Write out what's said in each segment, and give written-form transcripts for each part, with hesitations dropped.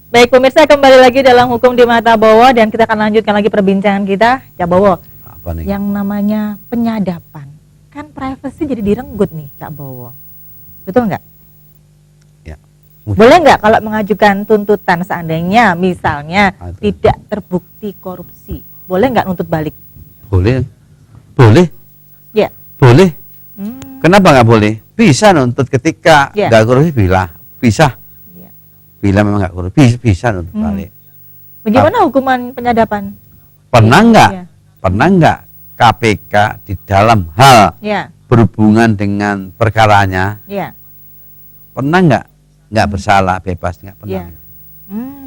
Baik pemirsa, kembali lagi dalam Hukum di Mata Bowo dan kita akan lanjutkan lagi perbincangan kita. Cak Bowo, Apa nih? yang namanya penyadapan, kan privacy jadi direnggut nih Cak Bowo, betul nggak? Ya. Boleh nggak kalau mengajukan tuntutan seandainya misalnya tidak terbukti korupsi, boleh nggak nuntut balik? Boleh, boleh, Ya. boleh. Kenapa nggak boleh? Bisa nuntut ketika Ya. nggak korupsi, bisa. Ya. Bila memang nggak korupsi, bisa nuntut balik. Bagaimana hukuman penyadapan? Pernah nggak? Ya. Pernah nggak KPK di dalam hal Ya. berhubungan dengan perkaranya? Ya. Pernah nggak bersalah, bebas, nggak pernah. Ya.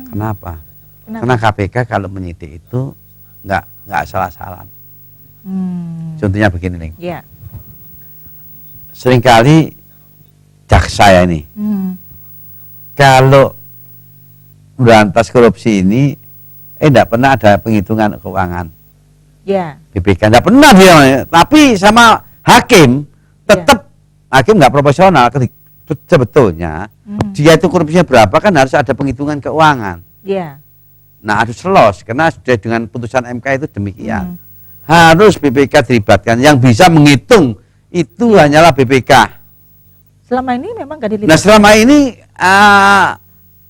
Kenapa? Kenapa? Karena KPK kalau menyidik itu nggak salah-salah. Contohnya begini nih. Ya. Seringkali jaksa ya ini, kalau berantas korupsi ini, tidak pernah ada penghitungan keuangan. Ya. BPK tidak pernah dia, tapi sama hakim tetap hakim nggak proporsional. Sebetulnya dia itu korupsinya berapa kan harus ada penghitungan keuangan. Ya. Nah harus lolos karena sudah dengan putusan MK itu demikian. Harus BPK dilibatkan. Yang bisa menghitung itu hanyalah BPK. Selama ini memang nggak dilibatkan. Nah selama ini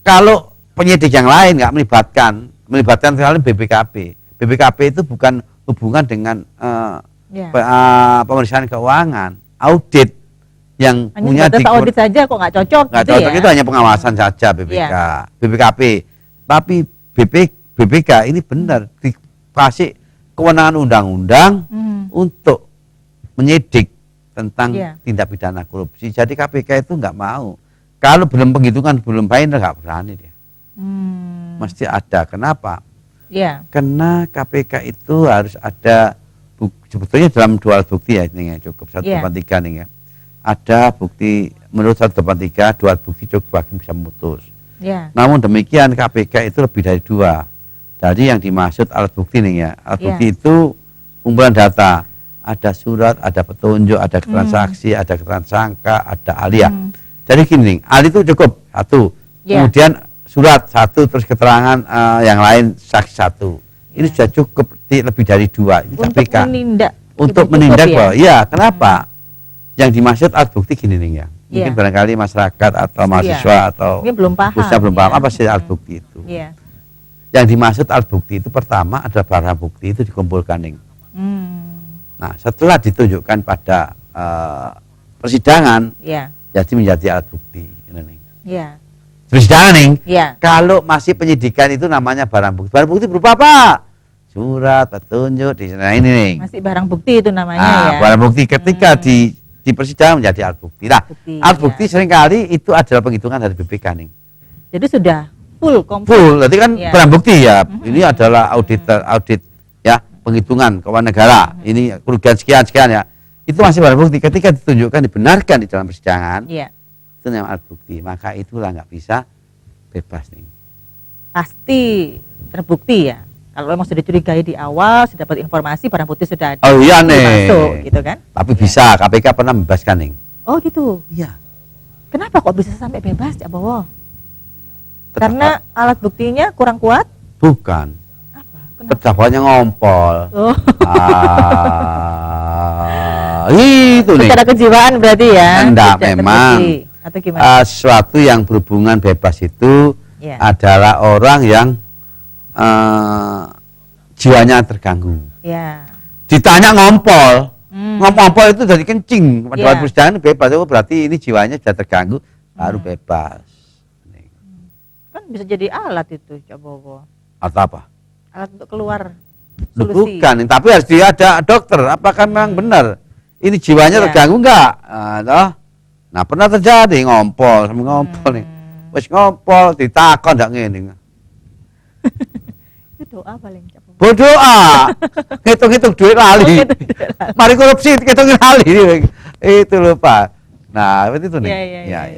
kalau penyidik yang lain nggak melibatkan sekali BPKP. BPKP itu bukan hubungan dengan pemeriksaan keuangan, audit yang hanya punya audit saja kok nggak cocok. Nggak gitu cocok ya? itu hanya pengawasan saja BPK, BPKP. Tapi BPK ini benar dikasih kewenangan undang-undang untuk menyidik tentang tindak pidana korupsi. Jadi KPK itu nggak mau. Kalau belum penghitungan, belum final, nggak berani dia. Mesti ada. Kenapa? Karena KPK itu harus ada sebetulnya dalam dua alat bukti ya, ini ya cukup 183 nih ya. Ada bukti menurut 183, dua alat bukti cukup hakim bisa memutus. Namun demikian KPK itu lebih dari dua. Jadi yang dimaksud alat bukti nih ya, alat bukti itu kumpulan data. Ada surat, ada petunjuk, ada transaksi, ada tersangka, ada ahliah. Jadi gini, ahli itu cukup satu. Kemudian surat satu, terus keterangan yang lain saksi satu. Ini sudah cukup lebih dari dua. Ini untuk KPK. menindak. Untuk menindak bahwa, ya kenapa? Yang dimaksud alat bukti gini nih ya. Mungkin barangkali masyarakat atau mahasiswa atau belum paham. Belum paham apa sih alat bukti itu. Yang dimaksud alat bukti itu pertama adalah barang bukti itu dikumpulkan nih. Nah, setelah ditunjukkan pada persidangan, jadi menjadi alat bukti. Persidangan nih, kalau masih penyidikan itu namanya barang bukti. Barang bukti berupa apa? Surat, petunjuk, di sana ini nih. Masih barang bukti itu namanya ya. Barang bukti ketika di persidangan menjadi alat bukti. Nah, alat bukti seringkali itu adalah penghitungan dari BPK nih. Jadi sudah full, komplit. Full, berarti kan barang bukti ya. Ini adalah audit ya. Penghitungan keuangan negara, ini kerugian sekian ya, itu masih barang bukti. Ketika ditunjukkan, dibenarkan di dalam persidangan, itu namanya alat bukti. Maka itulah nggak bisa bebas nih. Pasti terbukti ya. Kalau memang sudah dicurigai di awal, sudah dapat informasi barang bukti sudah ada. Oh iya nih. Masuk, gitu kan? Tapi bisa, KPK pernah membebaskan nih. Oh gitu. Iya. Kenapa kok bisa sampai bebas, Cak Bowo? Karena alat buktinya kurang kuat? Bukan. Terdakwanya ngompol. Itu nih. Secara kejiwaan berarti ya. Enggak, memang atau gimana? Sesuatu yang berhubungan bebas itu adalah orang yang jiwanya terganggu. Ditanya ngompol. Ngompol itu jadi kencing. Pada persidangan bebas, itu berarti ini jiwanya sudah terganggu, baru bebas. Kan bisa jadi alat itu, Cak Bowo. Atau apa? Alat untuk keluar solusi. Bukan, tapi harus ada dokter. Apakah memang benar ini jiwanya terganggu enggak? Nah, pernah terjadi ngompol sama ngompol nih. Wis ngompol ditakon ndak ngene. Itu doa paling capek. Berdoa. Ngitung-ngitung duit lali. Mari korupsi ngitung lali. Itu lho, Pak. Nah, itu nih. Ya.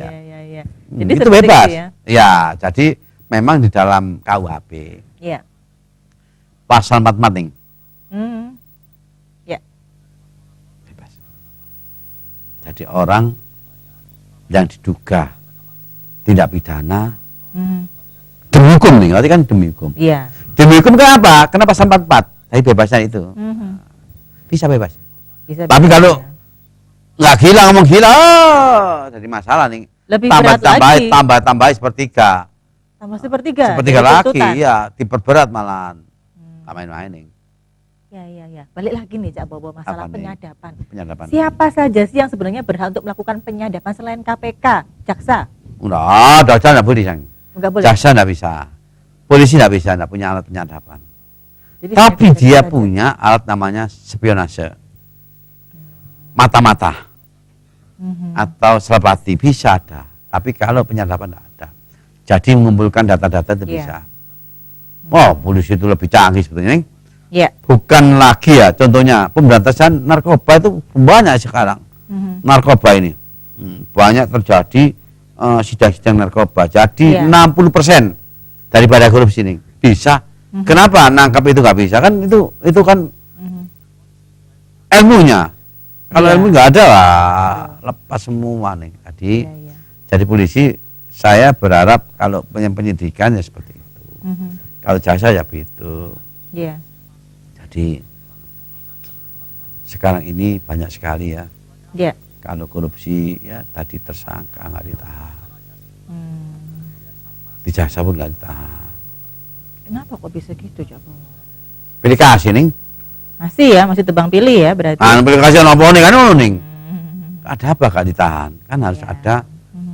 Jadi itu bebas. Ya, jadi memang di dalam KUHP. Pasal 44 nih. Bebas. Jadi orang yang diduga tindak pidana demi hukum nih, berarti kan demi hukum. Iya. Demi hukum kenapa? Kenapa pasal 44? Dari bebasan itu. Bisa bebas. Bisa. Tapi kalau nggak gila ngomong gila, jadi masalah nih. Lebih berat lagi. Tambah sepertiga. Tambah sepertiga. Sepertiga lagi, ya diperberat malahan. Nggak main-main nih. Ya. Balik lagi nih Cak Bobo masalah penyadapan. Siapa saja sih yang sebenarnya berhak untuk melakukan penyadapan selain KPK, jaksa? Jaksa nggak boleh, Sang. Nggak boleh. Jaksa nggak bisa. Polisi nggak bisa, nggak punya alat penyadapan. Jadi tapi dia punya alat namanya spionase. Mata-mata. Atau selepati bisa ada. Tapi kalau penyadapan nggak ada. Jadi mengumpulkan data-data itu bisa. Wow, polisi itu lebih canggih sebetulnya. Bukan lagi ya, contohnya pemberantasan narkoba itu banyak sekarang. Narkoba ini banyak terjadi sidang-sidang narkoba. Jadi 60% daripada korupsi ini bisa. Kenapa nangkap itu nggak bisa? Kan itu kan ilmunya. Kalau ilmu nggak ada lah, lepas semua nih. Jadi polisi saya berharap kalau penyidikan ya seperti itu. Kalau jaksa ya begitu. Jadi sekarang ini banyak sekali ya. Kalau korupsi ya tadi tersangka nggak ditahan. Di jaksa pun nggak ditahan. Kenapa kok bisa gitu, Cak Bowo? Pilih kasih nih. Masih tebang pilih ya berarti. Pilih kasih nopo nih kan nih. Ada apa gak ditahan? Kan harus ada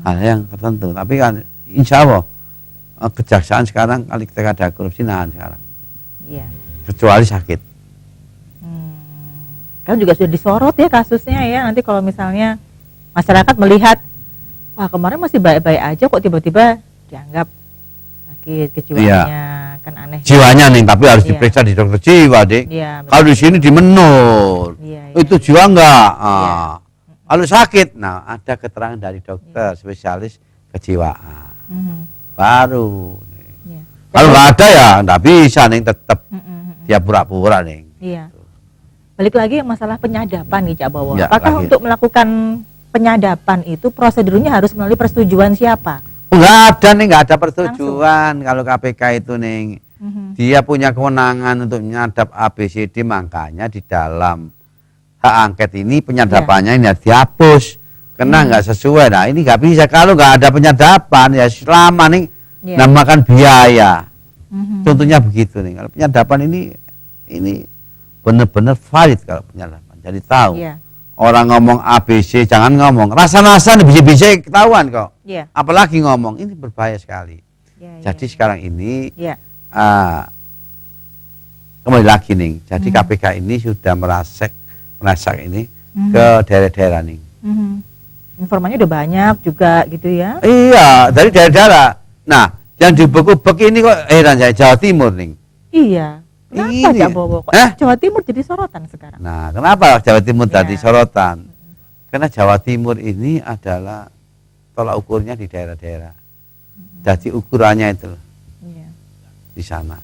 hal yang tertentu. Tapi kan insya Allah kejaksaan sekarang kali ketika ada korupsi nahan sekarang. Kecuali sakit. Kan juga sudah disorot ya kasusnya ya. Nanti kalau misalnya masyarakat melihat, wah kemarin masih baik-baik aja kok tiba-tiba dianggap sakit kejiwaannya, kan aneh. Jiwanya nih, tapi harus diperiksa di dokter jiwa, Dik. Kalau di sini di menur, itu jiwa enggak. Kalau sakit, nah ada keterangan dari dokter spesialis kejiwaan. Baru. Kalau nggak ada ya nggak bisa nih, tetap dia pura-pura nih. Balik lagi yang masalah penyadapan nih Cak Bowo. Apakah untuk melakukan penyadapan itu prosedurnya harus melalui persetujuan siapa? Nggak ada persetujuan. Kalau KPK itu nih, dia punya kewenangan untuk menyadap ABCD, makanya di dalam hak angket ini penyadapannya ini dihapus karena nggak sesuai. Nah ini nggak bisa kalau nggak ada penyadapan ya selama nih namakan biaya. Contohnya begitu nih. Kalau penyadapan ini benar-benar valid kalau penyadapan. Jadi tahu orang ngomong ABC jangan ngomong rasa-rasa bisa ketahuan kok. Apalagi ngomong ini berbahaya sekali. Jadi sekarang ini kembali lagi nih. Jadi KPK ini sudah merasak ini ke daerah-daerah nih. Informanya udah banyak juga gitu ya? Iya, dari daerah-daerah. Nah, yang dibekuk-bekuk ini kok heran saya Jawa Timur nih. Iya. Kenapa Cak Bowo kok Jawa Timur jadi sorotan sekarang? Nah, kenapa Jawa Timur tadi sorotan? Karena Jawa Timur ini adalah tolak ukurnya di daerah-daerah. Jadi ukurannya itu di sana.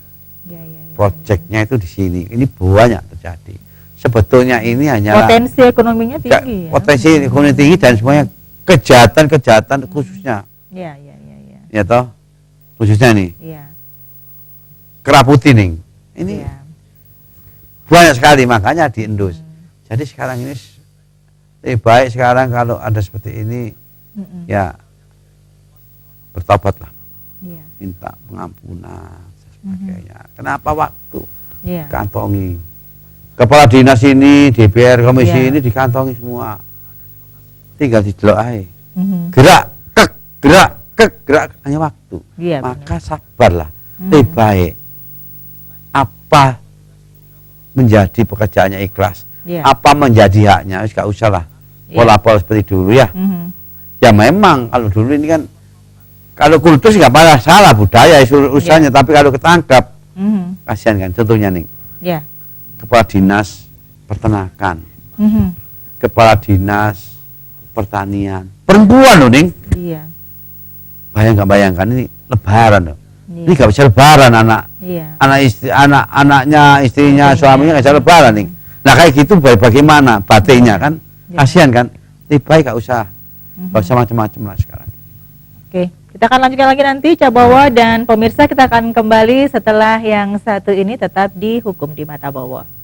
Proyeknya itu di sini. Ini banyak terjadi. Sebetulnya ini hanya potensi ekonominya tinggi. Potensi ekonomi tinggi dan semuanya kejahatan khususnya. Ya toh, khususnya nih. Keraputi nih. Ini banyak sekali, makanya diendus. Jadi sekarang ini baik sekarang kalau ada seperti ini ya bertobatlah, minta pengampunan sebagainya. Kenapa waktu kantongi kepala dinas ini, DPR komisi ini dikantongi semua, tinggal didelok aja. Gerak hanya waktu. Maka sabarlah, baik. Apa menjadi pekerjaannya ikhlas, apa menjadi haknya, gak usah lah pola-pola seperti dulu ya. Ya memang kalau dulu ini kan kalau kultus nggak masalah budaya usahanya, tapi kalau ketangkap kasihan kan. Contohnya nih, kepala dinas peternakan, kepala dinas pertanian, perempuan loh nih. Bayangkan ini lebaran loh. Ini gak bisa lebaran anaknya, istrinya, suaminya gak bisa lebaran nih. Nah kayak gitu bagaimana batinnya kan? Kasihan kan? Lebih baik gak usah macam-macam lah sekarang. Oke, Kita akan lanjutkan lagi nanti Cabowo, dan pemirsa kita akan kembali setelah yang satu ini, tetap di Hukum di Mata Bowo.